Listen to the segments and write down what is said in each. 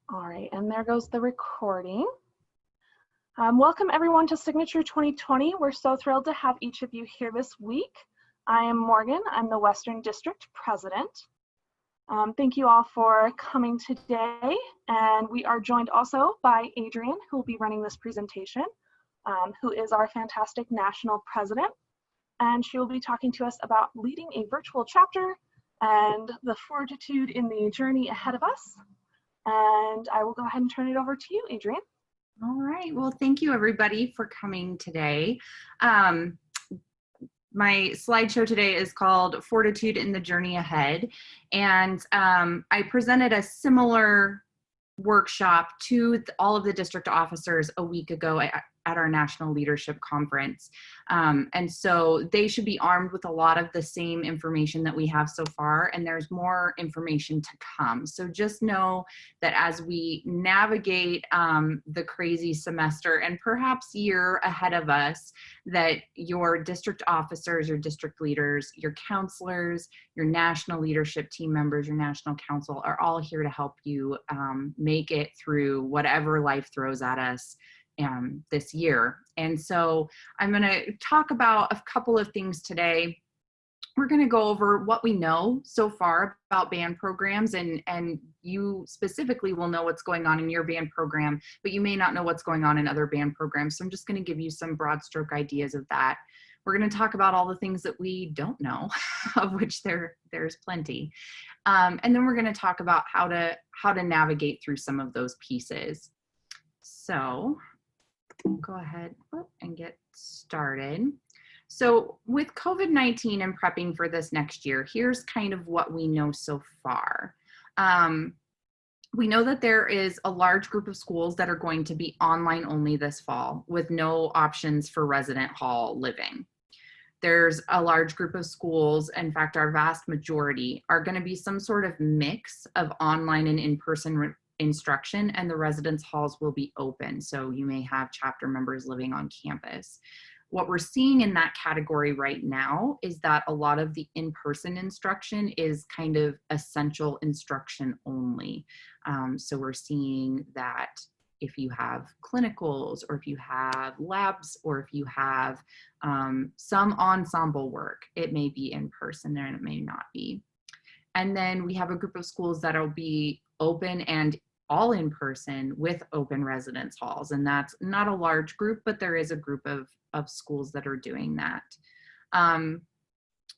All right, and there goes the recording. Welcome everyone to Signature 2020. We're so thrilled to have each of you here this week. I am Morgan, I'm the Western District President. Thank you all for coming today. And we are joined also by Adrienne, who will be running this presentation, who is our fantastic National President. And she will be talking to us about leading a virtual chapter and the fortitude in the journey ahead of us. And I will go ahead and turn it over to you, Adrienne. All right. Well, thank you everybody for coming today. My slideshow today is called Fortitude in the Journey Ahead. And I presented a similar workshop to all of the district officers a week ago at our National Leadership Conference. And so they should be armed with a lot of the same information that we have so far, and there's more information to come. So just know that as we navigate the crazy semester and perhaps year ahead of us, that your district officers, your district leaders, your counselors, your national leadership team members, your national council are all here to help you make it through whatever life throws at us this year. And so I'm going to talk about a couple of things today. We're going to go over what we know so far about band programs, and you specifically will know what's going on in your band program, but you may not know what's going on in other band programs. So I'm just going to give you some broad stroke ideas of that. We're going to talk about all the things that we don't know, of which there's plenty. And then we're going to talk about how to navigate through some of those pieces. So go ahead and get started. So with COVID-19 and prepping for this next year, here's kind of what we know so far. We know that there is a large group of schools that are going to be online only this fall with no options for resident hall living. There's a large group of schools, in fact, our vast majority, are going to be some sort of mix of online and in-person instruction, and the residence halls will be open. So you may have chapter members living on campus. What we're seeing in that category right now is that a lot of the in-person instruction is kind of essential instruction only. So we're seeing that if you have clinicals, or if you have labs, or if you have some ensemble work, it may be in person and it may not be. And then we have a group of schools that'll be open and all in person with open residence halls. And that's not a large group, but there is a group of schools that are doing that.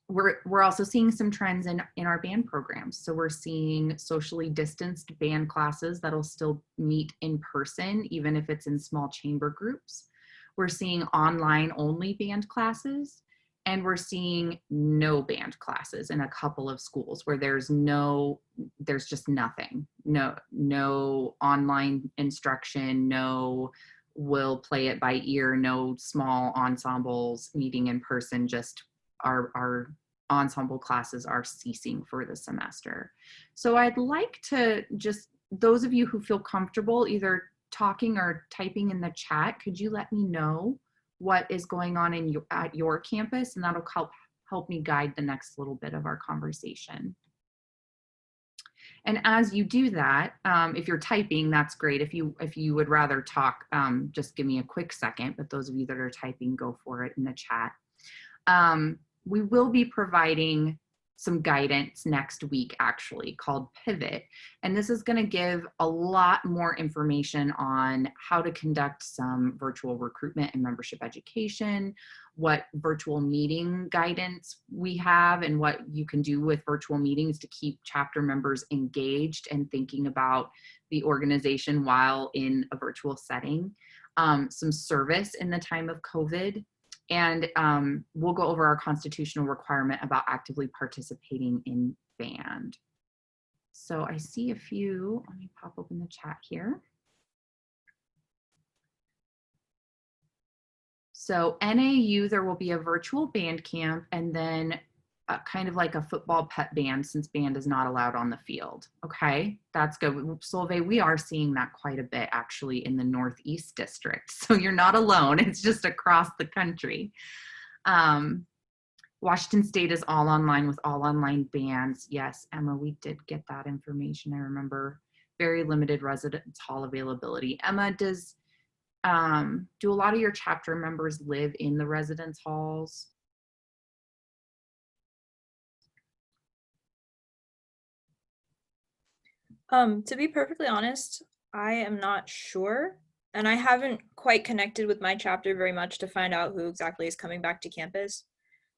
We're also seeing some trends in our band programs. So we're seeing socially distanced band classes that'll still meet in person, even if it's in small chamber groups. We're seeing online only band classes. And we're seeing no band classes in a couple of schools where there's just nothing, no online instruction, no we'll play it by ear, no small ensembles meeting in person, just our ensemble classes are ceasing for the semester. So I'd like to just, those of you who feel comfortable either talking or typing in the chat, could you let me know what is going on at your campus, and that'll help me guide the next little bit of our conversation. And as you do that, if you're typing, that's great. If you would rather talk, just give me a quick second, but those of you that are typing, go for it in the chat. We will be providing some guidance next week, actually, called Pivot. And this is going to give a lot more information on how to conduct some virtual recruitment and membership education, what virtual meeting guidance we have, and what you can do with virtual meetings to keep chapter members engaged and thinking about the organization while in a virtual setting, some service in the time of COVID. And we'll go over our constitutional requirement about actively participating in band. So I see a few, let me pop open the chat here. So NAU, there will be a virtual band camp, and then kind of like a football pep band, since band is not allowed on the field. Okay, that's good. Solveig, we are seeing that quite a bit actually in the Northeast district. So you're not alone, it's just across the country. Washington State is all online with all online bands. Yes, Emma, we did get that information. I remember very limited residence hall availability. Emma, do a lot of your chapter members live in the residence halls? To be perfectly honest, I am not sure, and I haven't quite connected with my chapter very much to find out who exactly is coming back to campus,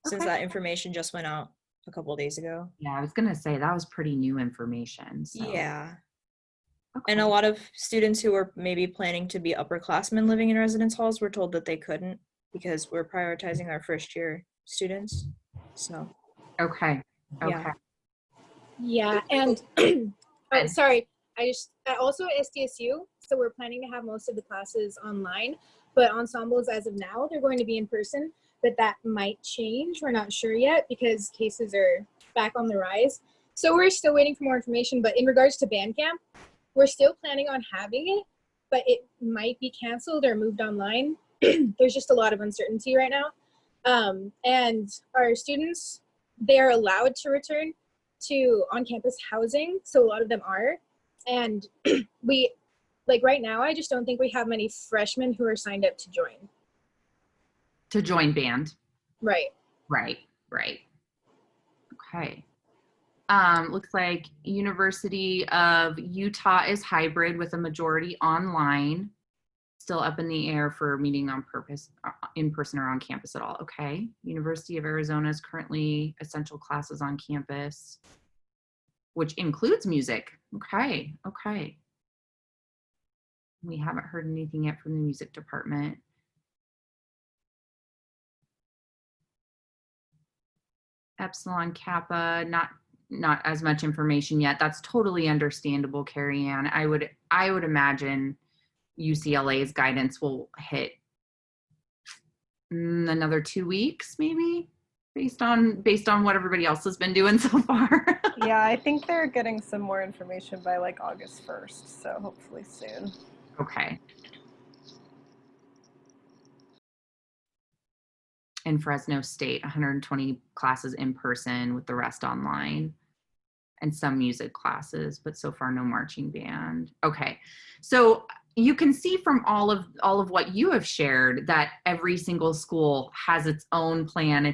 since Okay. that information just went out a couple of days ago. Yeah, I was gonna say that was pretty new information. So. Yeah. Okay. And a lot of students who were maybe planning to be upperclassmen living in residence halls were told that they couldn't because we're prioritizing our first year students. So, Okay. yeah. Okay. Yeah, and sorry, I also at SDSU, so we're planning to have most of the classes online, but ensembles as of now, they're going to be in person, but that might change. We're not sure yet because cases are back on the rise. So we're still waiting for more information, but in regards to band camp, we're still planning on having it, but it might be canceled or moved online. There's just a lot of uncertainty right now. And our students, they're allowed to return to on-campus housing, so a lot of them are. And we, like right now, I just don't think we have many freshmen who are signed up to join. To join band. Right. Right. Okay. Looks like University of Utah is hybrid with a majority online. Still up in the air for meeting on purpose, in person or on campus at all. Okay. University of Arizona is currently essential classes on campus, which includes music. Okay. We haven't heard anything yet from the music department. Epsilon Kappa, not as much information yet. That's totally understandable, Carrie Ann. I would imagine UCLA's guidance will hit another 2 weeks, maybe, based on what everybody else has been doing so far. Yeah, I think they're getting some more information by like August 1st, so hopefully soon. Okay. In Fresno State, 120 classes in person with the rest online, and some music classes, but so far no marching band. Okay, so you can see from all of what you have shared that every single school has its own plan,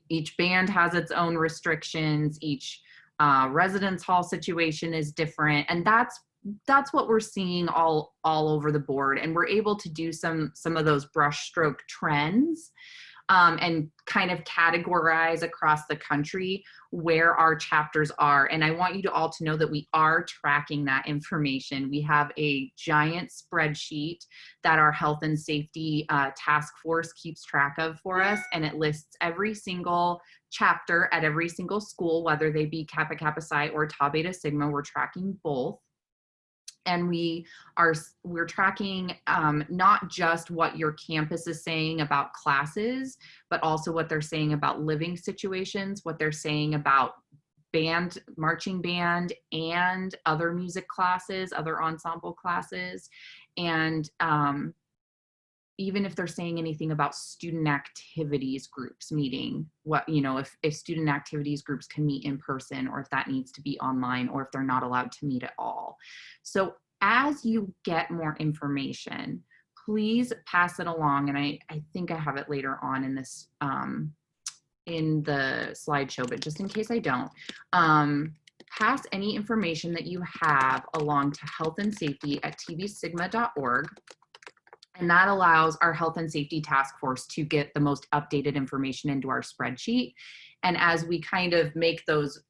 each band has its own restrictions, each residence hall situation is different, and that's what we're seeing all over the board. And we're able to do some of those brushstroke trends and kind of categorize across the country where our chapters are. And I want you to all to know that we are tracking that information. We have a giant spreadsheet that our health and safety task force keeps track of for us. And it lists every single chapter at every single school, whether they be Kappa Kappa Psi or Tau Beta Sigma. We're tracking both. And we're tracking not just what your campus is saying about classes, but also what they're saying about living situations, what they're saying about band, marching band, and other music classes, other ensemble classes. And even if they're saying anything about student activities groups meeting, if student activities groups can meet in person, or if that needs to be online, or if they're not allowed to meet at all. So as you get more information, please pass it along. And I think I have it later on in this, in the slideshow, but just in case I don't, pass any information that you have along to healthandsafety@tvsigma.org. And that allows our health and safety task force to get the most updated information into our spreadsheet. And as we kind of make those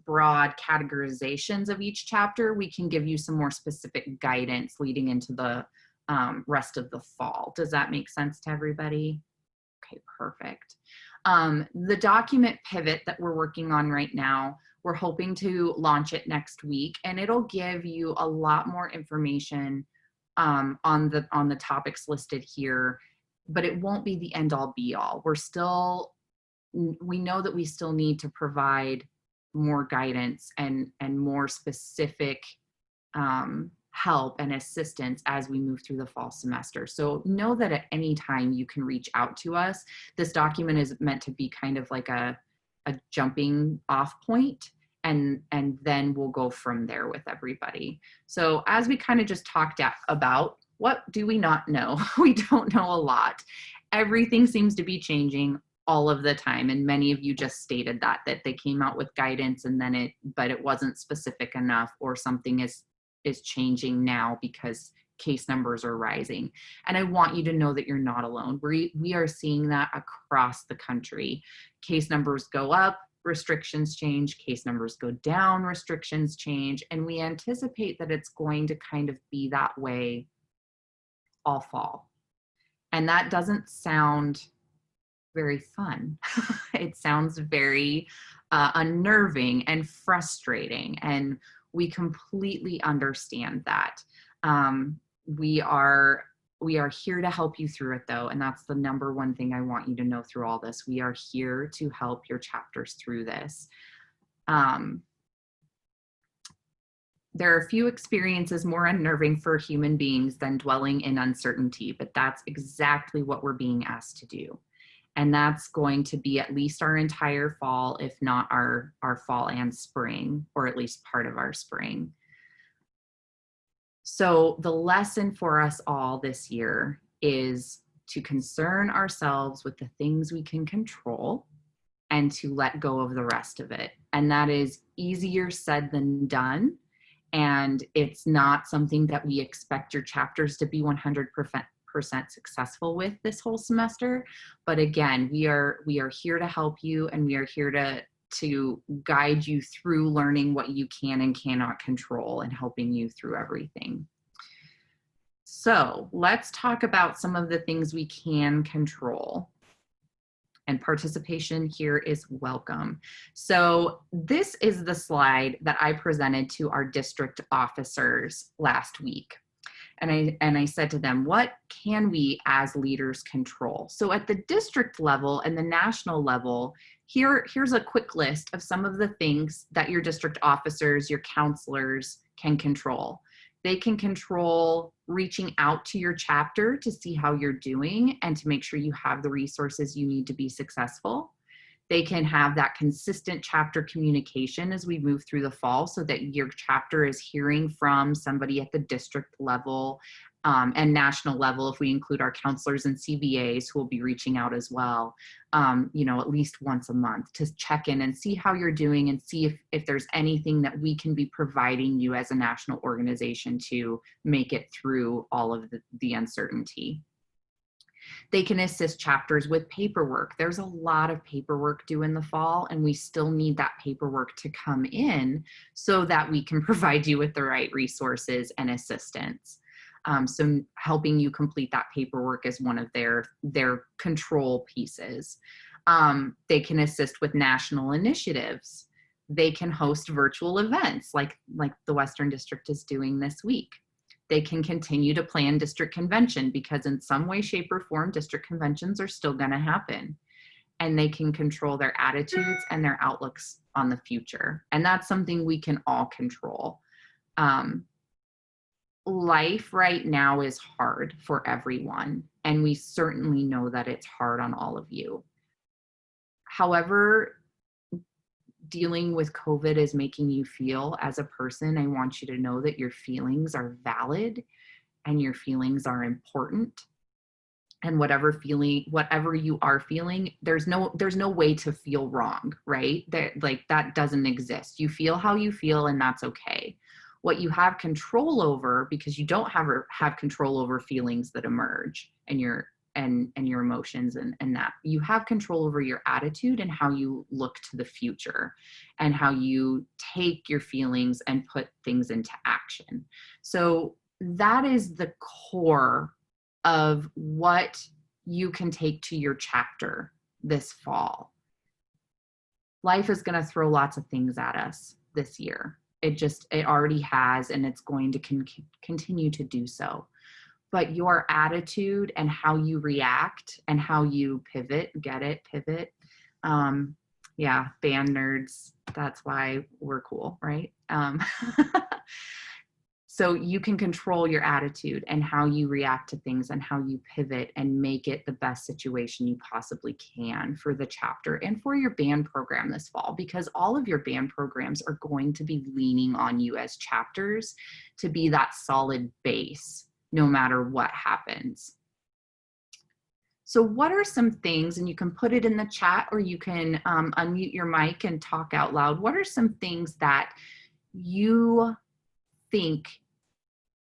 broad categorizations of each chapter, we can give you some more specific guidance leading into the rest of the fall. Does that make sense to everybody? Okay, perfect. The document pivot that we're working on right now, we're hoping to launch it next week, and it'll give you a lot more information on the topics listed here, but it won't be the end all be all. We know that we still need to provide more guidance and more specific help and assistance as we move through the fall semester. So know that at any time you can reach out to us. This document is meant to be kind of like a jumping off point. and then we'll go from there with everybody. So as we kind of just talked about, what do we not know? We don't know a lot. Everything seems to be changing all of the time, and many of you just stated that they came out with guidance and then but it wasn't specific enough, or something is changing now because case numbers are rising. And I want you to know that you're not alone. We are seeing that across the country. Case numbers go up, restrictions change, case numbers go down, restrictions change, and we anticipate that it's going to kind of be that way all fall. And that doesn't sound very fun. It sounds very unnerving and frustrating, and we completely understand that. We are here to help you through it, though, and that's the number one thing I want you to know through all this. We are here to help your chapters through this. There are few experiences more unnerving for human beings than dwelling in uncertainty, but that's exactly what we're being asked to do. And that's going to be at least our entire fall, if not our fall and spring, or at least part of our spring. So the lesson for us all this year is to concern ourselves with the things we can control and to let go of the rest of it. And that is easier said than done. And it's not something that we expect your chapters to be 100% successful with this whole semester. But again, we are here to help you, and we are here to guide you through learning what you can and cannot control and helping you through everything. So let's talk about some of the things we can control. And participation here is welcome. So this is the slide that I presented to our district officers last week. And I said to them, what can we as leaders control? So at the district level and the national level, here's a quick list of some of the things that your district officers, your counselors can control. They can control reaching out to your chapter to see how you're doing and to make sure you have the resources you need to be successful. They can have that consistent chapter communication as we move through the fall, so that your chapter is hearing from somebody at the district level and national level, if we include our counselors and CBAs who will be reaching out as well, at least once a month to check in and see how you're doing and see if there's anything that we can be providing you as a national organization to make it through all of the uncertainty. They can assist chapters with paperwork. There's a lot of paperwork due in the fall, and we still need that paperwork to come in so that we can provide you with the right resources and assistance. So helping you complete that paperwork is one of their control pieces. They can assist with national initiatives. They can host virtual events like the Western District is doing this week. They can continue to plan district convention, because in some way, shape, or form, district conventions are still going to happen. And they can control their attitudes and their outlooks on the future. And that's something we can all control. Life right now is hard for everyone, and we certainly know that it's hard on all of you. However, dealing with COVID is making you feel as a person, I want you to know that your feelings are valid and your feelings are important. And whatever you are feeling, there's no way to feel wrong, right? That doesn't exist. You feel how you feel, and that's okay. What you have control over, because you don't have control over feelings that emerge and your emotions and that, you have control over your attitude and how you look to the future and how you take your feelings and put things into action. So that is the core of what you can take to your chapter this fall. Life is going to throw lots of things at us this year. It already has, and it's going to continue to do so. But your attitude and how you react and how you pivot, pivot. Yeah, band nerds, that's why we're cool, right? So you can control your attitude and how you react to things and how you pivot and make it the best situation you possibly can for the chapter and for your band program this fall, because all of your band programs are going to be leaning on you as chapters to be that solid base no matter what happens. So what are some things, and you can put it in the chat or you can unmute your mic and talk out loud. What are some things that you think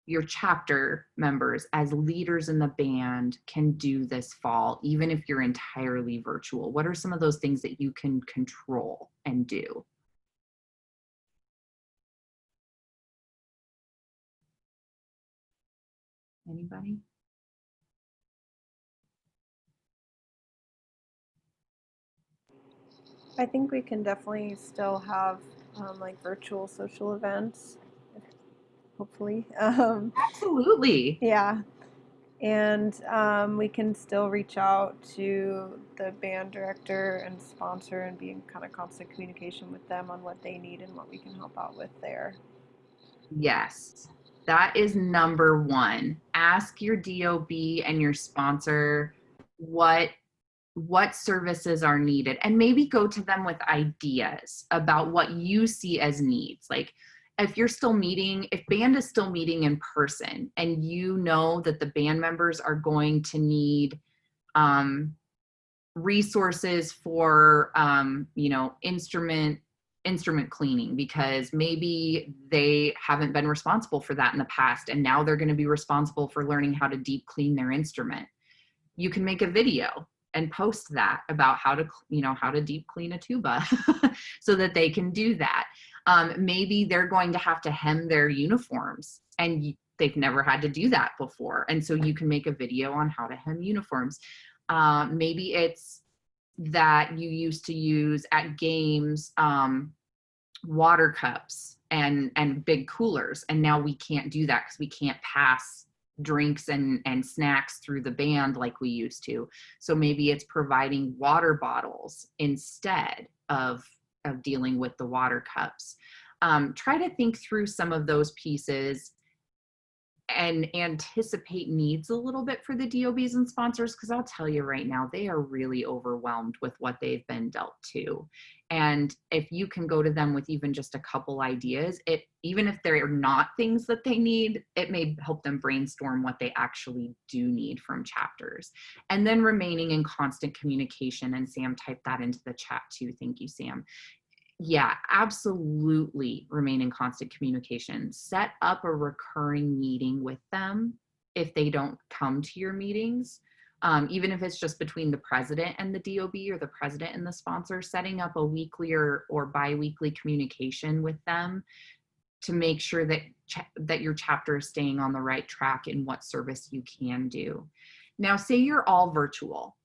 your chapter members as leaders in the band can do this fall, even if you're entirely virtual? What are some of those things that you can control and do? Anybody? I think we can definitely still have like virtual social events, hopefully. Absolutely. Yeah. And we can still reach out to the band director and sponsor and be in kind of constant communication with them on what they need and what we can help out with there. Yes, that is number one. Ask your DOB and your sponsor what services are needed, and maybe go to them with ideas about what you see as needs. Like if you're still meeting, if band is still meeting in person and you know that the band members are going to need resources for you know, instrument cleaning, because maybe they haven't been responsible for that in the past and now they're going to be responsible for learning how to deep clean their instrument. You can make a video and post that about how to, you know, how to deep clean a tuba so that they can do that. Maybe they're going to have to hem their uniforms and they've never had to do that before. And so you can make a video on how to hem uniforms. Maybe it's that you used to use at games water cups and big coolers, and now we can't do that because we can't pass drinks and snacks through the band like we used to. So maybe it's providing water bottles instead of dealing with the water cups. Try to think through some of those pieces and anticipate needs a little bit for the DOBs and sponsors, because I'll tell you right now, they are really overwhelmed with what they've been dealt to. And if you can go to them with even just a couple ideas, even if they're not things that they need, it may help them brainstorm what they actually do need from chapters. And then remaining in constant communication, and Sam typed that into the chat too. Thank you, Sam. Yeah, absolutely remain in constant communication. Set up a recurring meeting with them if they don't come to your meetings. Even if it's just between the president and the DOB or the president and the sponsor, setting up a weekly or bi-weekly communication with them to make sure that that your chapter is staying on the right track in what service you can do. Now, say you're all virtual.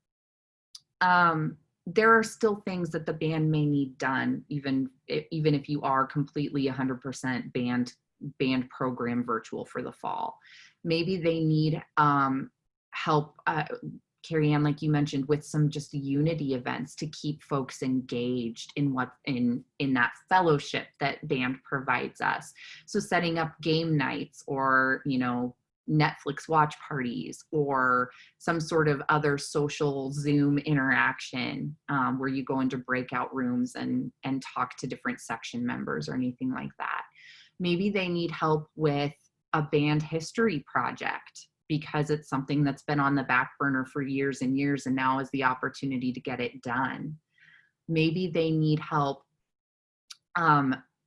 There are still things that the band may need done, even if you are completely 100% band program virtual for the fall. Maybe they need help, Carrie Ann, like you mentioned, with some just unity events to keep folks engaged in that fellowship that band provides us. So setting up game nights, or, you know, Netflix watch parties, or some sort of other social Zoom interaction where you go into breakout rooms and talk to different section members or anything like that. Maybe they need help with a band history project because it's something that's been on the back burner for years and years, and now is the opportunity to get it done. Maybe they need help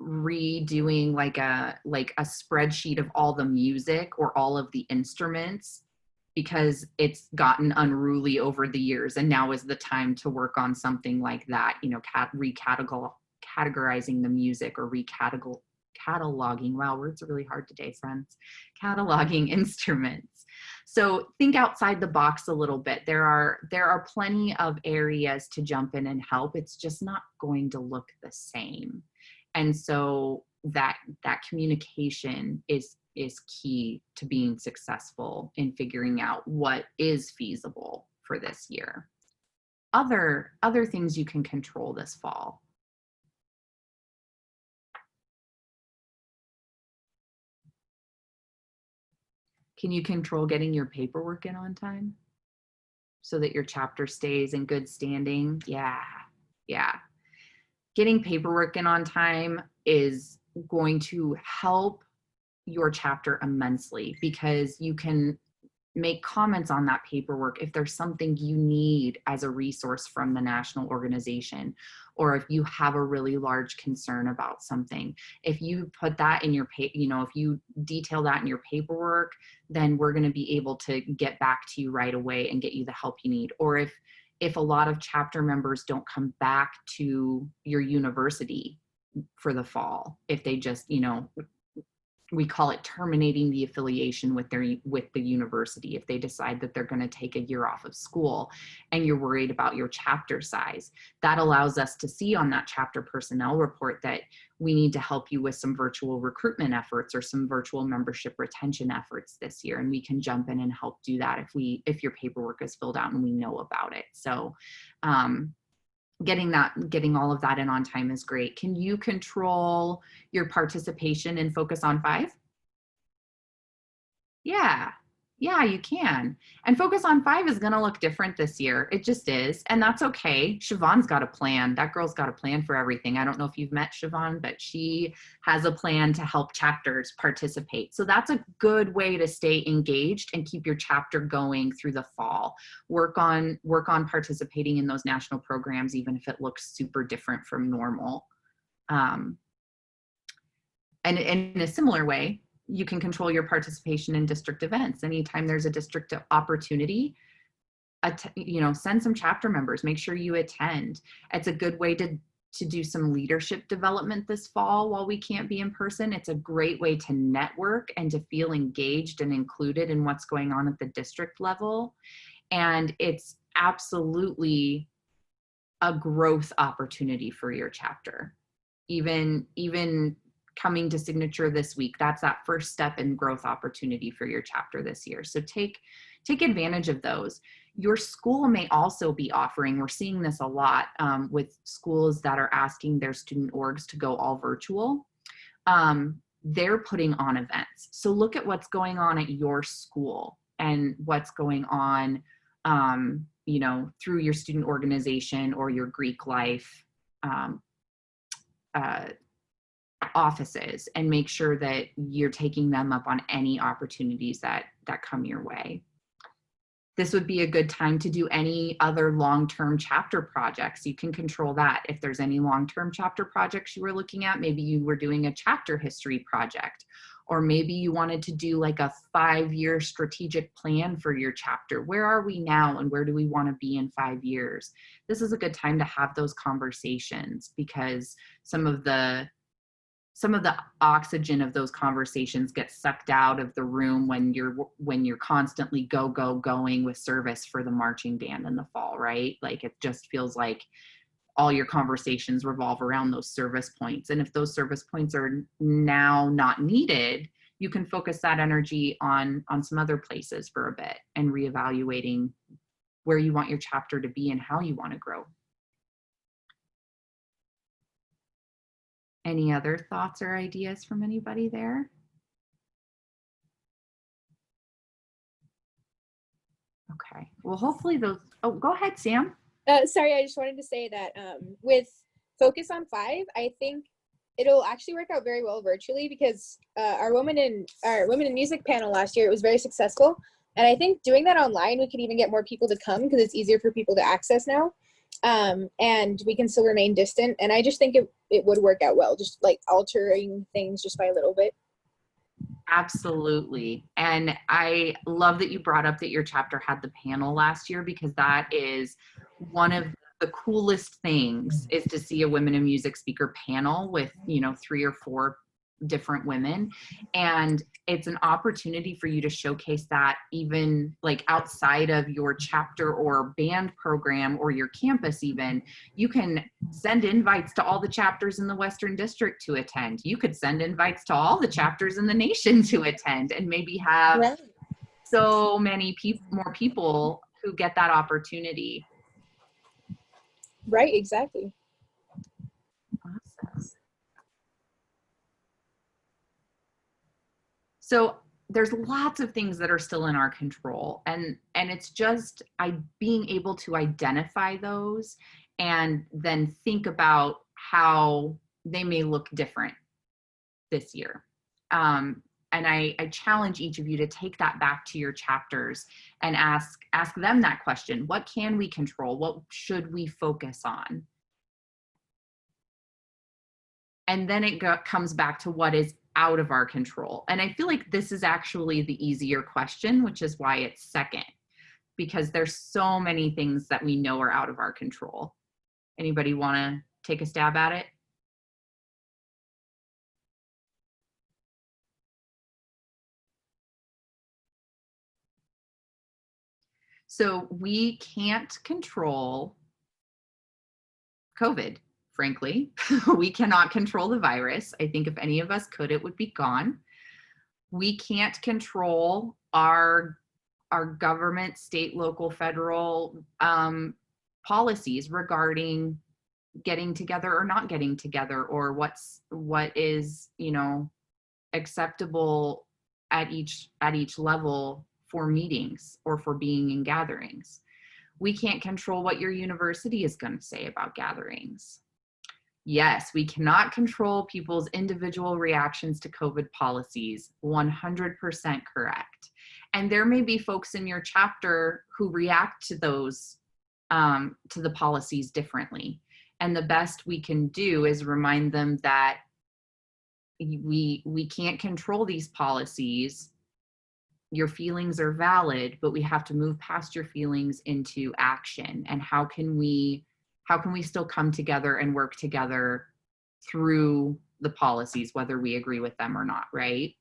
redoing like a spreadsheet of all the music or all of the instruments, because it's gotten unruly over the years, and now is the time to work on something like that, you know, categorizing the music, or cataloging. Wow, words are really hard today, friends. Cataloging instruments. So think outside the box a little bit. There are plenty of areas to jump in and help. It's just not going to look the same. And so that communication is key to being successful in figuring out what is feasible for this year. Other things you can control this fall. Can you control getting your paperwork in on time so that your chapter stays in good standing? Yeah. Getting paperwork in on time is going to help your chapter immensely, because you can make comments on that paperwork if there's something you need as a resource from the national organization, or if you have a really large concern about something. If you put that in your if you detail that in your paperwork, then we're going to be able to get back to you right away and get you the help you need. Or if a lot of chapter members don't come back to your university for the fall, if they just, we call it terminating the affiliation with the university. If they decide that they're going to take a year off of school and you're worried about your chapter size, that allows us to see on that chapter personnel report that we need to help you with some virtual recruitment efforts or some virtual membership retention efforts this year. And we can jump in and help do that if your paperwork is filled out and we know about it. So, getting all of that in on time is great. Can you control your participation and focus on 5? Yeah, you can. And focus on 5 is going to look different this year. It just is. And that's okay. Siobhan's got a plan. That girl's got a plan for everything. I don't know if you've met Siobhan, but she has a plan to help chapters participate. So that's a good way to stay engaged and keep your chapter going through the fall. Work on participating in those national programs, even if it looks super different from normal. And in a similar way, you can control your participation in district events. Anytime there's a district opportunity, send some chapter members, make sure you attend. It's a good way to do some leadership development this fall while we can't be in person. It's a great way to network and to feel engaged and included in what's going on at the district level. And it's absolutely a growth opportunity for your chapter. Even coming to signature this week, that's that first step in growth opportunity for your chapter this year. So take advantage of those. Your school may also be offering, we're seeing this a lot with schools that are asking their student orgs to go all virtual. They're putting on events. So look at what's going on at your school and what's going on through your student organization or your Greek life offices, and make sure that you're taking them up on any opportunities that come your way. This would be a good time to do any other long-term chapter projects. You can control that. If there's any long-term chapter projects you were looking at, maybe you were doing a chapter history project, or maybe you wanted to do like a 5-year strategic plan for your chapter. Where are we now and where do we want to be in 5 years? This is a good time to have those conversations, because some of the oxygen of those conversations gets sucked out of the room when you're constantly going with service for the marching band in the fall, right? Like, it just feels like all your conversations revolve around those service points. And if those service points are now not needed, you can focus that energy on some other places for a bit and reevaluating where you want your chapter to be and how you want to grow. Any other thoughts or ideas from anybody there? Okay, well, hopefully those, oh, go ahead, Sam. Sorry, I just wanted to say that with Focus on 5, I think it'll actually work out very well virtually, because our Women in Music panel last year, it was very successful. And I think doing that online, we can even get more people to come, because it's easier for people to access now. And we can still remain distant. And I just think it would work out well, just like altering things just by a little bit. Absolutely. And I love that you brought up that your chapter had the panel last year, because that is one of the coolest things, is to see a Women in Music speaker panel with, 3 or 4 different women. And it's an opportunity for you to showcase that, even like outside of your chapter or band program or your campus. Even you can send invites to all the chapters in the Western District to attend. You could send invites to all the chapters in the nation to attend, and maybe have so many more people who get that opportunity. Right, exactly. Awesome. So there's lots of things that are still in our control, and it's just being able to identify those and then think about how they may look different this year. And I challenge each of you to take that back to your chapters and ask them that question. What can we control? What should we focus on? And then it comes back to what is out of our control. And I feel like this is actually the easier question, which is why it's second, because there's so many things that we know are out of our control. Anybody want to take a stab at it? So we can't control COVID, frankly. We cannot control the virus. I think if any of us could, it would be gone. We can't control our government, state, local, federal policies regarding getting together or not getting together, or what is, you know, acceptable at each level for meetings or for being in gatherings. We can't control what your university is going to say about gatherings. Yes, we cannot control people's individual reactions to COVID policies. 100% correct. And there may be folks in your chapter who react to those, to the policies differently. And the best we can do is remind them that we can't control these policies. Your feelings are valid, but we have to move past your feelings into action. And how can we still come together and work together through the policies, whether we agree with them or not, right?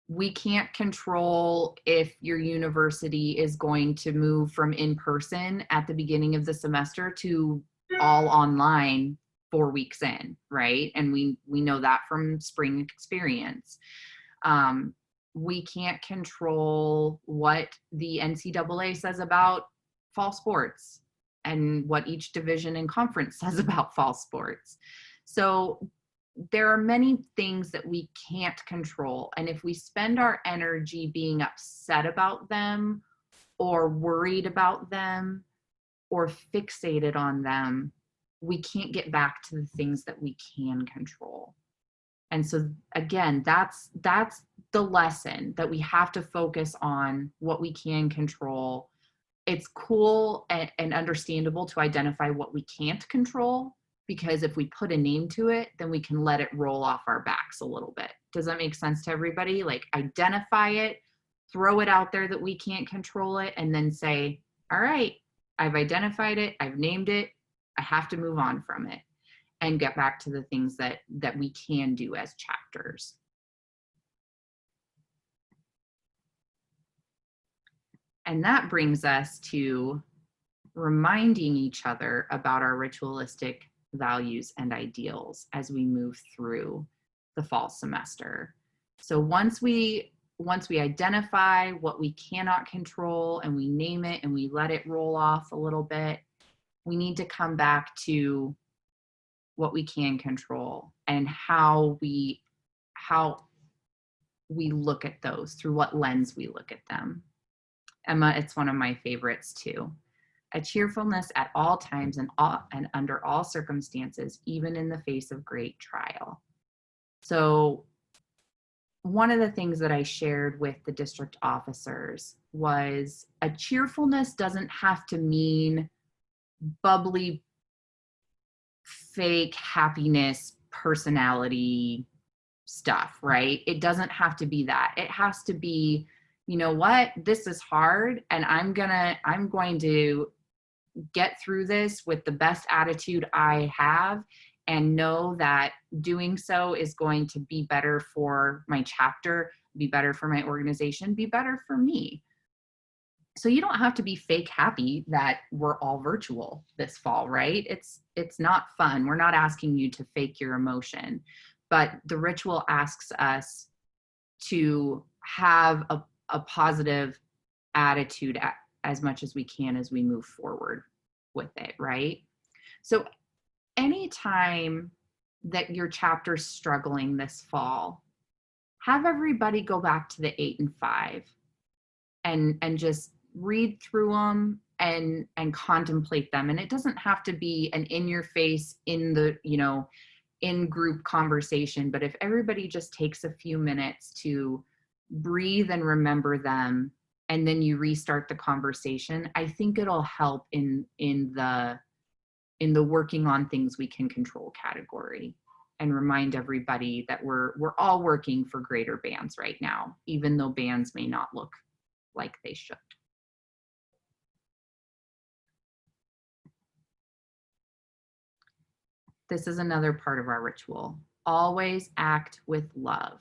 We can't control if your university is going to move from in-person at the beginning of the semester to all online 4 weeks in, right? And we know that from spring experience. We can't control what the NCAA says about fall sports and what each division and conference says about fall sports. So there are many things that we can't control. And if we spend our energy being upset about them or worried about them or fixated on them, we can't get back to the things that we can control. And so again, that's the lesson, that we have to focus on what we can control. It's cool and understandable to identify what we can't control, because if we put a name to it, then we can let it roll off our backs a little bit. Does that make sense to everybody? Like, identify it, throw it out there that we can't control it, and then say, all right, I've identified it, I've named it, I have to move on from it and get back to the things that we can do as chapters. And that brings us to reminding each other about our ritualistic values and ideals as we move through the fall semester. So once we identify what we cannot control and we name it and we let it roll off a little bit, we need to come back to what we can control and how we look at those, through what lens we look at them. Emma, it's one of my favorites too. A cheerfulness at all times and under all circumstances, even in the face of great trial. So one of the things that I shared with the district officers was a cheerfulness doesn't have to mean bubbly, fake happiness, personality stuff, right? It doesn't have to be that. It has to be, you know what, this is hard and I'm going to get through this with the best attitude I have, and know that doing so is going to be better for my chapter, be better for my organization, be better for me. So you don't have to be fake happy that we're all virtual this fall, right? It's not fun. We're not asking you to fake your emotion, but the ritual asks us to have a positive attitude as much as we can as we move forward with it, right? So anytime that your chapter's struggling this fall, have everybody go back to the 8 and 5 and just read through them and contemplate them. And it doesn't have to be an in your face, in the, in group conversation, but if everybody just takes a few minutes to breathe and remember them, and then you restart the conversation, I think it'll help in the working on things we can control category, and remind everybody that we're all working for greater bands right now, even though bands may not look like they should. This is another part of our ritual. Always act with love.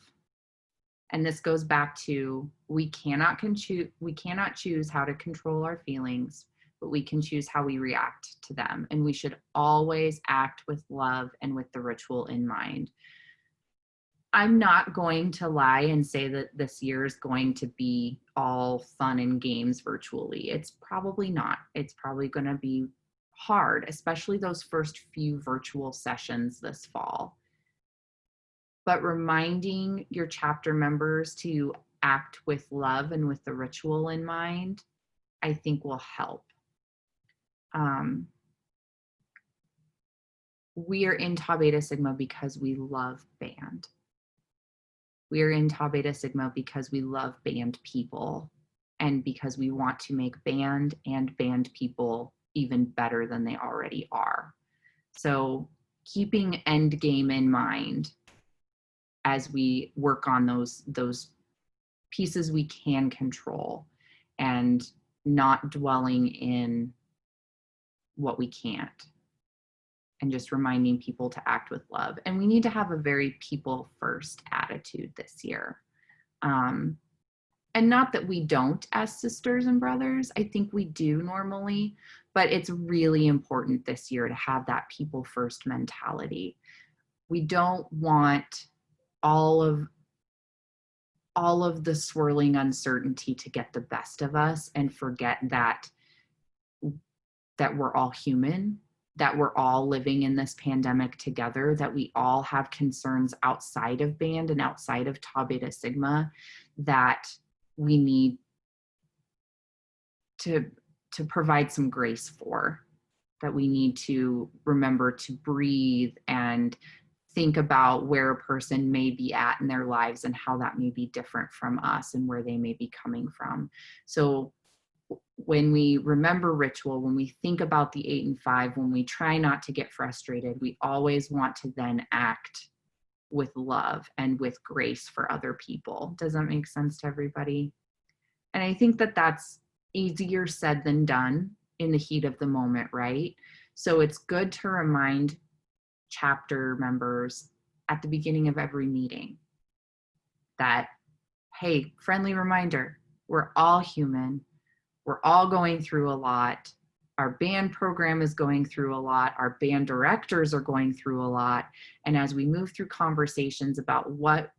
And this goes back to, we cannot choose how to control our feelings, but we can choose how we react to them. And we should always act with love and with the ritual in mind. I'm not going to lie and say that this year is going to be all fun and games virtually. It's probably not. It's probably going to be hard, especially those first few virtual sessions this fall. But reminding your chapter members to act with love and with the ritual in mind, I think will help. We are in Tau Beta Sigma because we love band. We are in Tau Beta Sigma because we love band people, and because we want to make band and band people even better than they already are. So keeping end game in mind as we work on those pieces we can control, and not dwelling in what we can't, and just reminding people to act with love. And we need to have a very people first attitude this year. And not that we don't as sisters and brothers, I think we do normally, but it's really important this year to have that people first mentality. We don't want all of the swirling uncertainty to get the best of us and forget that we're all human, that we're all living in this pandemic together, that we all have concerns outside of band and outside of Tau Beta Sigma that we need to provide some grace for, that we need to remember to breathe and think about where a person may be at in their lives and how that may be different from us and where they may be coming from. So when we remember ritual, when we think about the 8 and 5, when we try not to get frustrated, we always want to then act with love and with grace for other people. Does that make sense to everybody? And I think that that's easier said than done in the heat of the moment, right? So it's good to remind chapter members at the beginning of every meeting that, hey, friendly reminder, we're all human. We're all going through a lot. Our band program is going through a lot. Our band directors are going through a lot. And as we move through conversations about what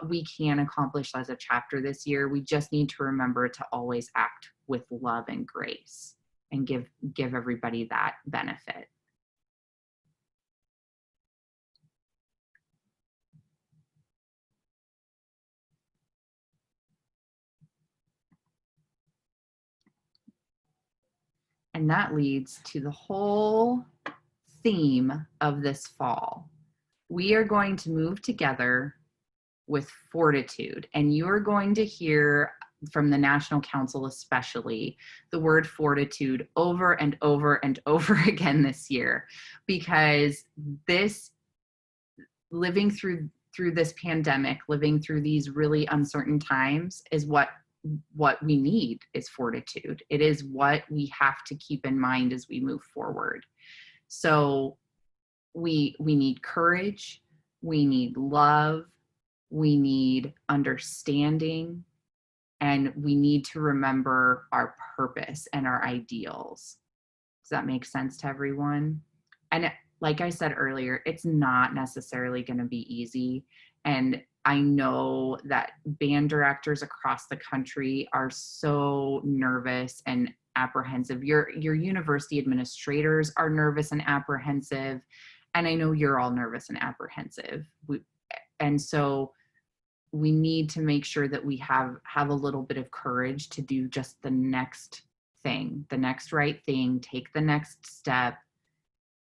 we can accomplish as a chapter this year, we just need to remember to always act with love and grace and give everybody that benefit. And that leads to the whole theme of this fall. We are going to move together with fortitude, and you're going to hear from the National Council especially the word fortitude over and over and over again this year, because this living through this pandemic, living through these really uncertain times is what we need, is fortitude. It is what we have to keep in mind as we move forward. So we need courage, we need love, we need understanding, and we need to remember our purpose and our ideals. Does that make sense to everyone? And like I said earlier, it's not necessarily going to be easy. And I know that band directors across the country are so nervous and apprehensive. Your university administrators are nervous and apprehensive. And I know you're all nervous and apprehensive. And so we need to make sure that we have a little bit of courage to do just the next thing, the next right thing, take the next step,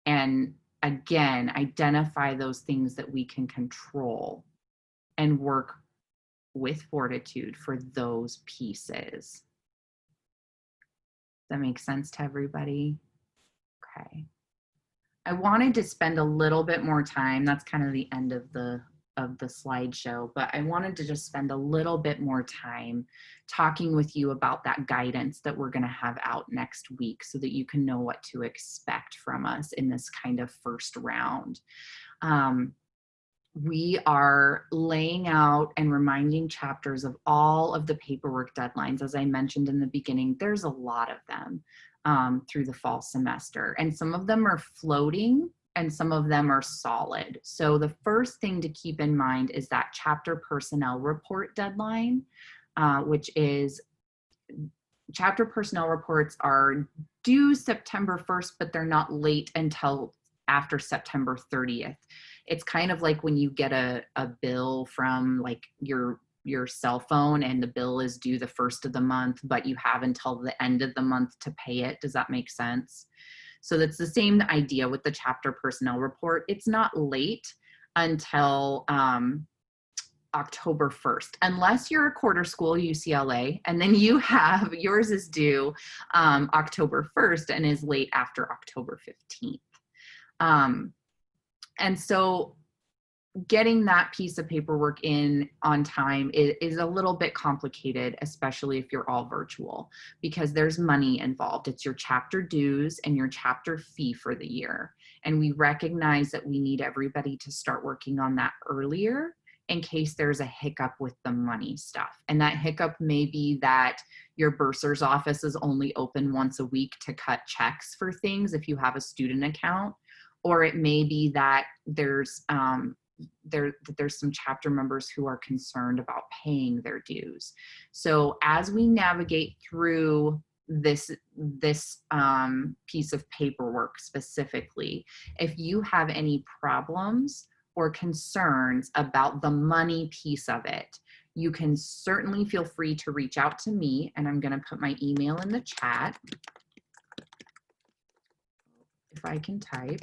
and again, identify those things that we can control and work with fortitude for those pieces. Does that make sense to everybody? Okay. I wanted to spend a little bit more time, that's kind of the end of the slideshow, but I wanted to just spend a little bit more time talking with you about that guidance that we're going to have out next week so that you can know what to expect from us in this kind of first round. We are laying out and reminding chapters of all of the paperwork deadlines. As I mentioned in the beginning, there's a lot of them through the fall semester, and some of them are floating and some of them are solid. So the first thing to keep in mind is that chapter personnel report deadline, which is chapter personnel reports are due September 1st, but they're not late until after September 30th. It's kind of like when you get a bill from like your cell phone and the bill is due the first of the month, but you have until the end of the month to pay it. Does that make sense? So that's the same idea with the chapter personnel report. It's not late until October 1st, unless you're a quarter school UCLA, and then you have, yours is due October 1st and is late after October 15th. And so getting that piece of paperwork in on time is a little bit complicated, especially if you're all virtual, because there's money involved. It's your chapter dues and your chapter fee for the year. And we recognize that we need everybody to start working on that earlier in case there's a hiccup with the money stuff. And that hiccup may be that your bursar's office is only open once a week to cut checks for things if you have a student account, or it may be that there's some chapter members who are concerned about paying their dues. So as we navigate through this piece of paperwork specifically, if you have any problems or concerns about the money piece of it, you can certainly feel free to reach out to me, and I'm going to put my email in the chat if I can type.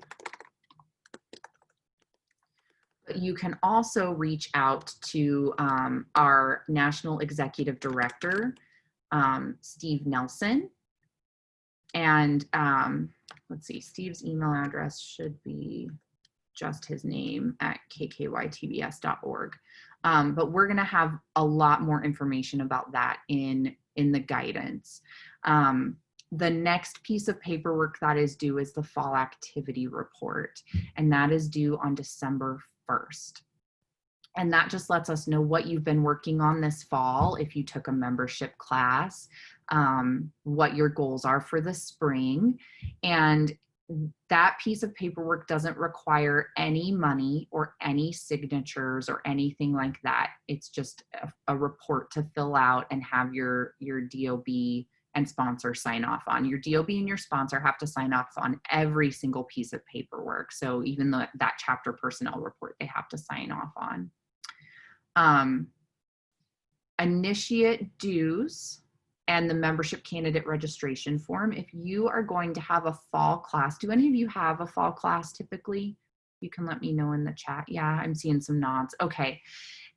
But you can also reach out to our National Executive Director, Steve Nelson. And let's see, Steve's email address should be just his name at kkytbs.org. But we're gonna have a lot more information about that in the guidance. The next piece of paperwork that is due is the fall activity report, and that is due on December 1st. And that just lets us know what you've been working on this fall, if you took a membership class, what your goals are for the spring. And that piece of paperwork doesn't require any money or any signatures or anything like that. It's just a report to fill out and have your DOB and sponsor sign off on. Your DOB and your sponsor have to sign off on every single piece of paperwork. So even that chapter personnel report, they have to sign off on. Initiate dues and the membership candidate registration form. If you are going to have a fall class, do any of you have a fall class typically? You can let me know in the chat. Yeah, I'm seeing some nods. Okay.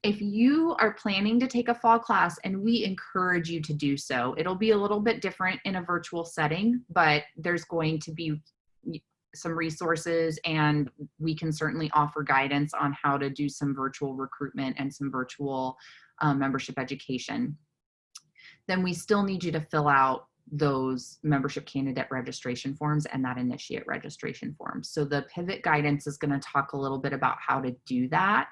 If you are planning to take a fall class, and we encourage you to do so, it'll be a little bit different in a virtual setting, but there's going to be some resources, and we can certainly offer guidance on how to do some virtual recruitment and some virtual membership education. Then we still need you to fill out those membership candidate registration forms and that initiate registration form. So the pivot guidance is going to talk a little bit about how to do that.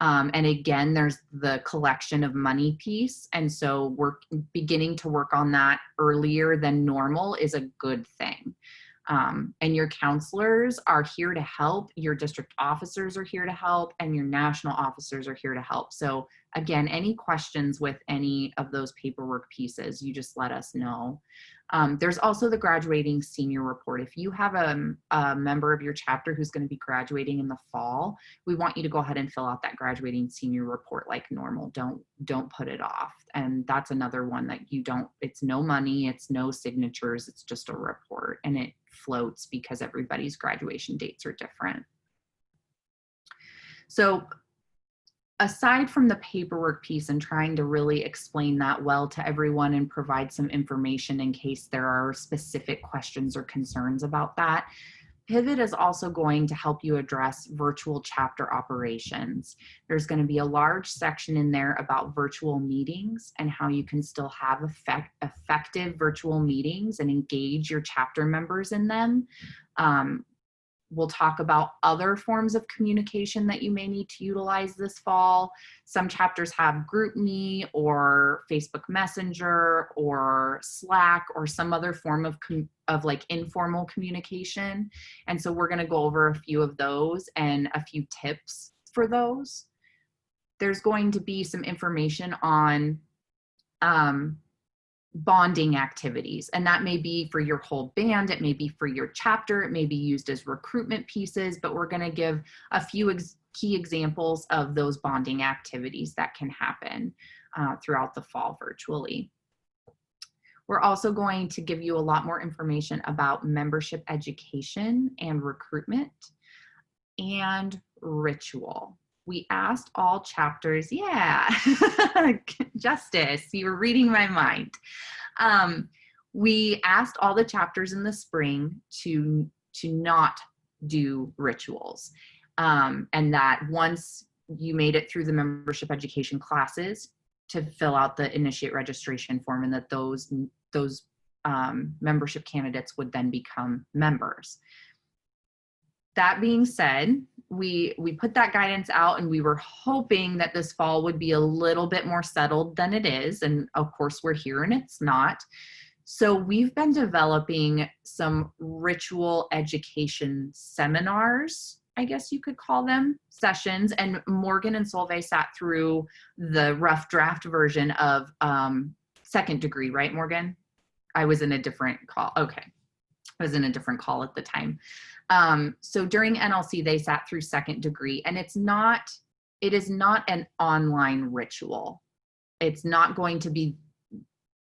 And again, there's the collection of money piece. And so we're beginning to work on that earlier than normal is a good thing. And your counselors are here to help, your district officers are here to help, and your national officers are here to help. So Again, any questions with any of those paperwork pieces, you just let us know. There's also the graduating senior report. If you have a member of your chapter who's going to be graduating in the fall, we want you to go ahead and fill out that graduating senior report like normal. Don't put it off. And that's another one that it's no money, it's no signatures, it's just a report, and it floats because everybody's graduation dates are different. So aside from the paperwork piece and trying to really explain that well to everyone and provide some information in case there are specific questions or concerns about that, Pivot is also going to help you address virtual chapter operations. There's going to be a large section in there about virtual meetings and how you can still have effective virtual meetings and engage your chapter members in them. We'll talk about other forms of communication that you may need to utilize this fall. Some chapters have GroupMe or Facebook Messenger or Slack or some other form of like informal communication. And so we're going to go over a few of those and a few tips for those. There's going to be some information on bonding activities, and that may be for your whole band, it may be for your chapter, it may be used as recruitment pieces, but we're going to give a few key examples of those bonding activities that can happen throughout the fall virtually. We're also going to give you a lot more information about membership education and recruitment and ritual. We asked all chapters, yeah, Justice, you were reading my mind. We asked all the chapters in the spring to not do rituals. And that once you made it through the membership education classes, to fill out the initiate registration form, and that those membership candidates would then become members. That being said, we put that guidance out, and we were hoping that this fall would be a little bit more settled than it is. And of course we're here and it's not. So we've been developing some ritual education seminars, I guess you could call them, sessions. And Morgan and Solveig sat through the rough draft version of Second Degree, right, Morgan? I was in a different call. Okay. I was in a different call at the time. So during NLC, they sat through Second Degree, and it is not an online ritual. It's not going to be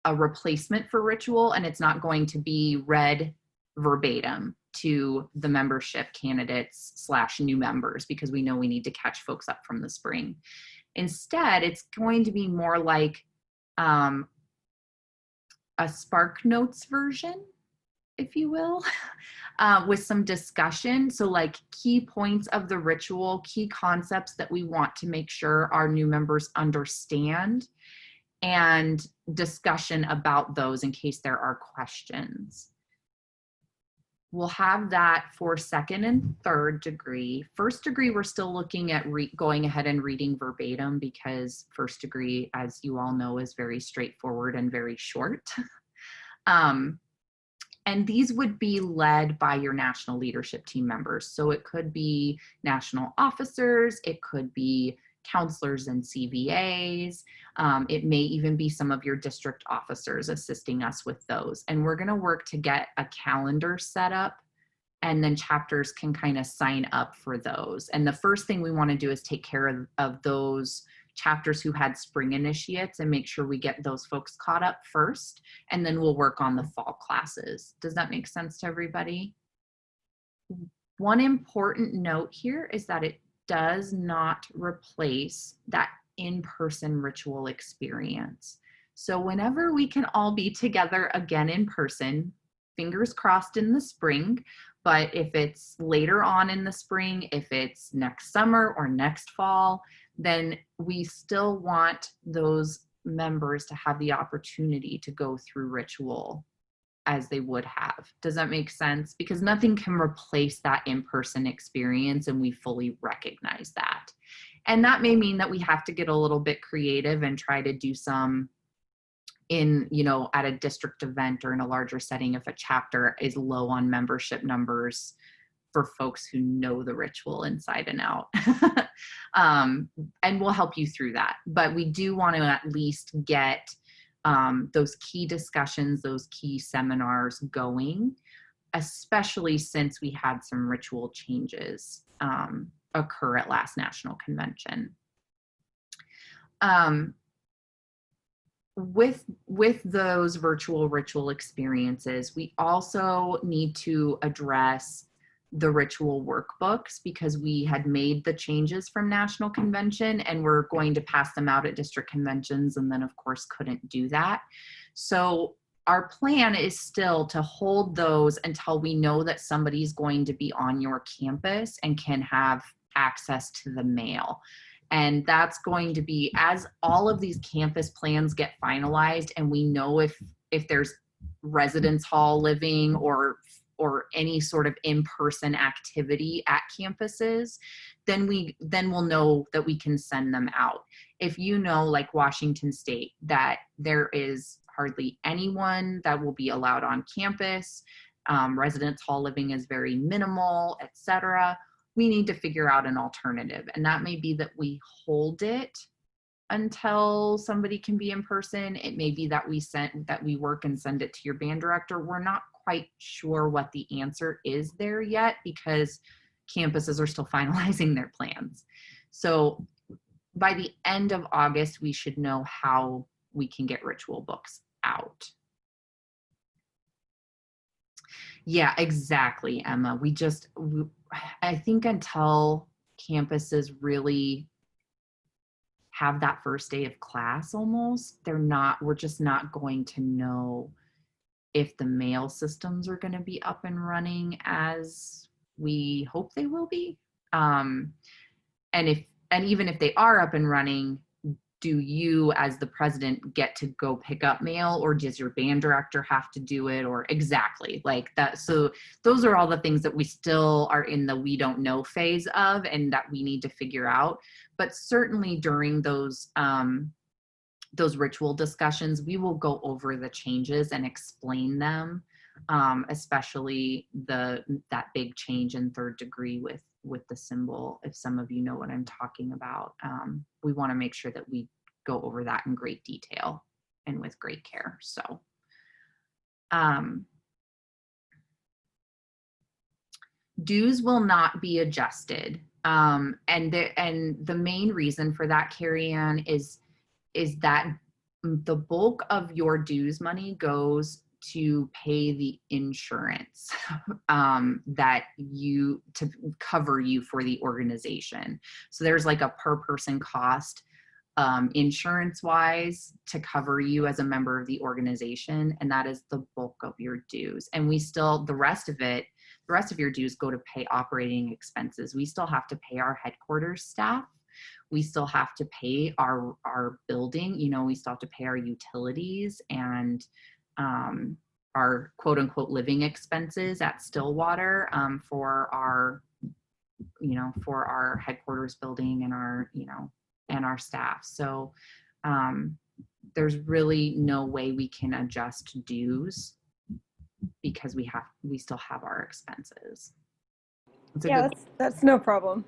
a replacement for ritual, and it's not going to be read verbatim to the membership candidates / new members, because we know we need to catch folks up from the spring. Instead, it's going to be more like a Spark Notes version, if you will, with some discussion. So like key points of the ritual, key concepts that we want to make sure our new members understand, and discussion about those in case there are questions. We'll have that for second and third degree. First degree, we're still looking at going ahead and reading verbatim, because first degree, as you all know, is very straightforward and very short. And these would be led by your national leadership team members. So it could be national officers, it could be counselors and CVAs. It may even be some of your district officers assisting us with those. And we're going to work to get a calendar set up, and then chapters can kind of sign up for those. And the first thing we want to do is take care of those chapters who had spring initiates and make sure we get those folks caught up first, and then we'll work on the fall classes. Does that make sense to everybody? One important note here is that it does not replace that in-person ritual experience. So whenever we can all be together again in person, fingers crossed in the spring, but if it's later on in the spring, if it's next summer or next fall, then we still want those members to have the opportunity to go through ritual as they would have. Does that make sense? Because nothing can replace that in-person experience, and we fully recognize that. And that may mean that we have to get a little bit creative and try to do some at a district event or in a larger setting if a chapter is low on membership numbers, for folks who know the ritual inside and out. And we'll help you through that. But we do want to at least get those key discussions, those key seminars going, especially since we had some ritual changes occur at last national convention. With those virtual ritual experiences, we also need to address the ritual workbooks, because we had made the changes from national convention and we're going to pass them out at district conventions, and then of course couldn't do that. So our plan is still to hold those until we know that somebody's going to be on your campus and can have access to the mail. And that's going to be as all of these campus plans get finalized and we know if there's residence hall living or any sort of in-person activity at campuses, then we'll know that we can send them out. If you know, like Washington State, that there is hardly anyone that will be allowed on campus, residence hall living is very minimal, etc., we need to figure out an alternative. And that may be that we hold it until somebody can be in person. It may be that we work and send it to your band director. We're not quite sure what the answer is there yet, because campuses are still finalizing their plans. So by the end of August, we should know how we can get ritual books out. Yeah, exactly, Emma. I think until campuses really have that first day of class almost, we're just not going to know if the mail systems are going to be up and running as we hope they will be. And even if they are up and running, do you as the president get to go pick up mail, or does your band director have to do it, or exactly like that? So those are all the things that we still are in the we don't know phase of, and that we need to figure out. But certainly during those ritual discussions, we will go over the changes and explain them, especially that big change in third degree with the symbol. If some of you know what I'm talking about, we want to make sure that we go over that in great detail and with great care. So dues will not be adjusted, and the main reason for that, Carrie Ann, is that the bulk of your dues money goes to pay the insurance to cover you for the organization. So there's like a per person cost insurance wise to cover you as a member of the organization, and that is the bulk of your dues. And the rest of your dues go to pay operating expenses. We still have to pay our headquarters staff. We still have to pay our building, we still have to pay our utilities and our quote unquote living expenses at Stillwater for our headquarters building and our staff. So there's really no way we can adjust dues because we still have our expenses. That's no problem.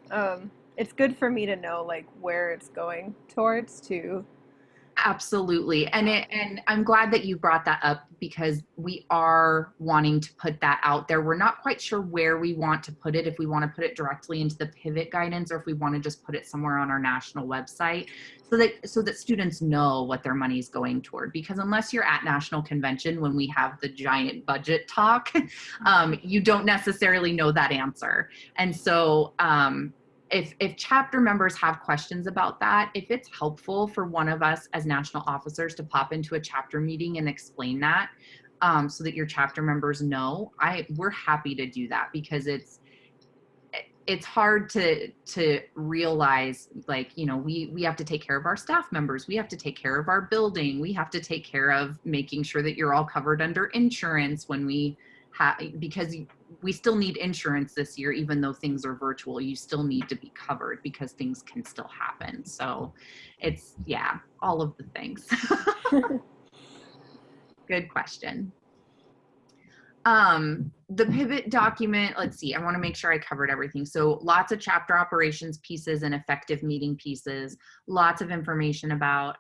It's good for me to know like where it's going towards too. Absolutely. And I'm glad that you brought that up, because we are wanting to put that out there. We're not quite sure where we want to put it, if we want to put it directly into the pivot guidance or if we want to just put it somewhere on our national website so that students know what their money is going toward. Because unless you're at national convention when we have the giant budget talk, you don't necessarily know that answer. And so if chapter members have questions about that, if it's helpful for one of us as national officers to pop into a chapter meeting and explain that, so that your chapter members know, we're happy to do that, because it's hard to realize, like, we have to take care of our staff members, we have to take care of our building, we have to take care of making sure that you're all covered under insurance because we still need insurance this year, even though things are virtual. You still need to be covered because things can still happen. So it's, all of the things. Good question. The pivot document, let's see, I want to make sure I covered everything. So lots of chapter operations pieces and effective meeting pieces, lots of information about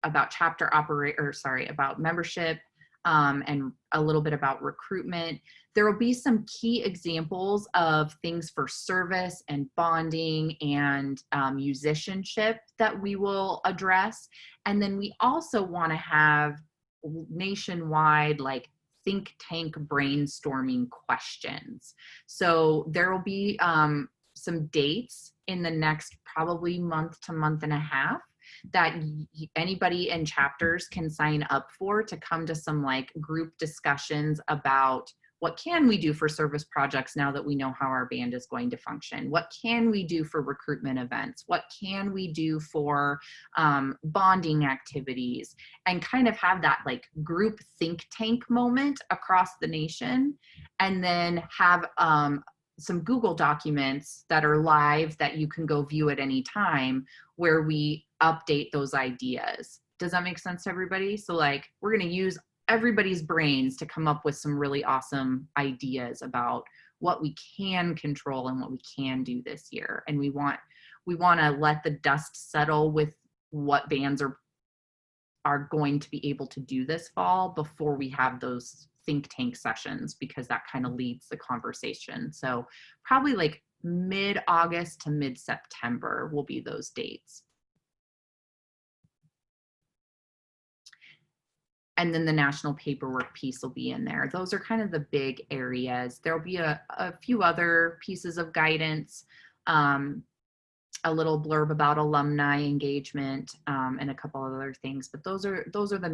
about membership, and a little bit about recruitment. There will be some key examples of things for service and bonding and musicianship that we will address. And then we also want to have nationwide, like, think tank brainstorming questions. So there will be some dates in the next probably month to month and a half that anybody in chapters can sign up for to come to some like group discussions about what can we do for service projects now that we know how our band is going to function? What can we do for recruitment events? What can we do for bonding activities? And kind of have that like group think tank moment across the nation, and then have some Google documents that are live that you can go view at any time, where we update those ideas. Does that make sense to everybody? So like, we're going to use everybody's brains to come up with some really awesome ideas about what we can control and what we can do this year. And we want to let the dust settle with what bands are going to be able to do this fall before we have those think tank sessions, because that kind of leads the conversation. So probably like mid-August to mid-September will be those dates. And then the national paperwork piece will be in there. Those are kind of the big areas. There'll be a few other pieces of guidance, a little blurb about alumni engagement, and a couple of other things. But those are the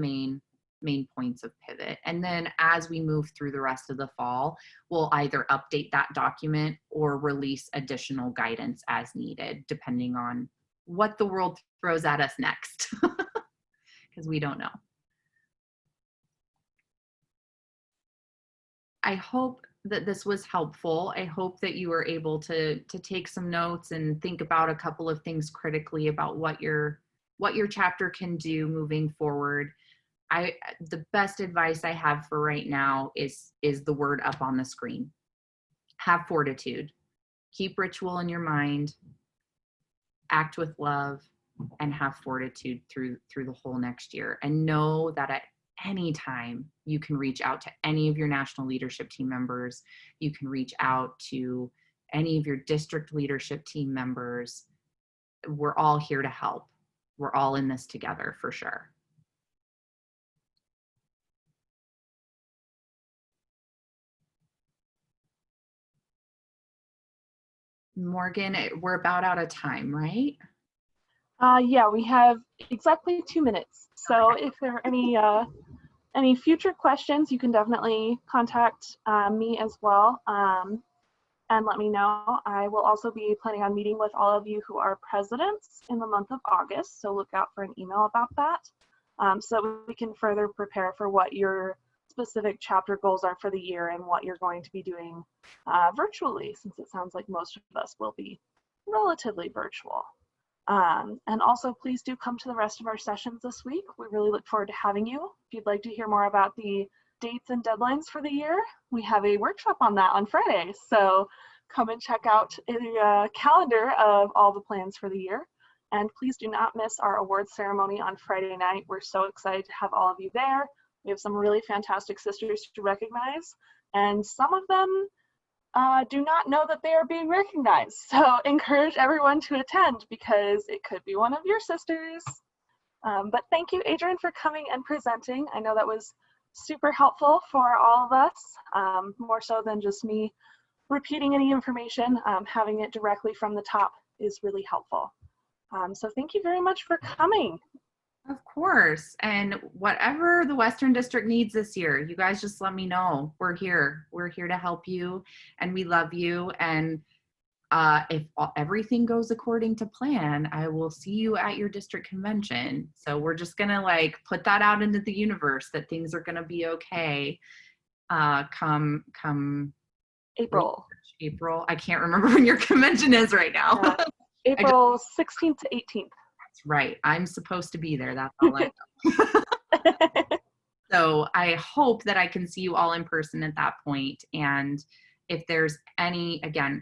main points of pivot. And then as we move through the rest of the fall, we'll either update that document or release additional guidance as needed, depending on what the world throws at us next, because we don't know. I hope that this was helpful. I hope that you were able to take some notes and think about a couple of things critically about what your chapter can do moving forward. The best advice I have for right now is the word up on the screen. Have fortitude. Keep ritual in your mind. Act with love, and have fortitude through the whole next year. And know that at any time you can reach out to any of your national leadership team members. You can reach out to any of your district leadership team members. We're all here to help. We're all in this together for sure. Morgan, we're about out of time, right? Yeah, we have exactly 2 minutes. So if there are any future questions, you can definitely contact me as well, and let me know. I will also be planning on meeting with all of you who are presidents in the month of August, so look out for an email about that, so that we can further prepare for what your specific chapter goals are for the year and what you're going to be doing virtually, since it sounds like most of us will be relatively virtual. And also, please do come to the rest of our sessions this week. We really look forward to having you. If you'd like to hear more about the dates and deadlines for the year, we have a workshop on that on Friday. So come and check out the calendar of all the plans for the year. And please do not miss our awards ceremony on Friday night. We're so excited to have all of you there. We have some really fantastic sisters to recognize, and some of them do not know that they are being recognized. So encourage everyone to attend, because it could be one of your sisters. But thank you, Adrienne, for coming and presenting. I know that was super helpful for all of us, more so than just me repeating any information. Having it directly from the top is really helpful. So thank you very much for coming. Of course. And whatever the Western District needs this year, you guys just let me know. We're here. We're here to help you, and we love you. And if everything goes according to plan, I will see you at your district convention. So we're just going to like put that out into the universe that things are going to be okay. Come April. I can't remember when your convention is right now. April 16th to 18th. Right. I'm supposed to be there. That's all I know. So I hope that I can see you all in person at that point. And if there's anything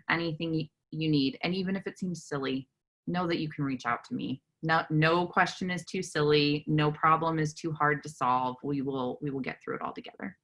you need, and even if it seems silly, know that you can reach out to me. No question is too silly. No problem is too hard to solve. We will get through it all together.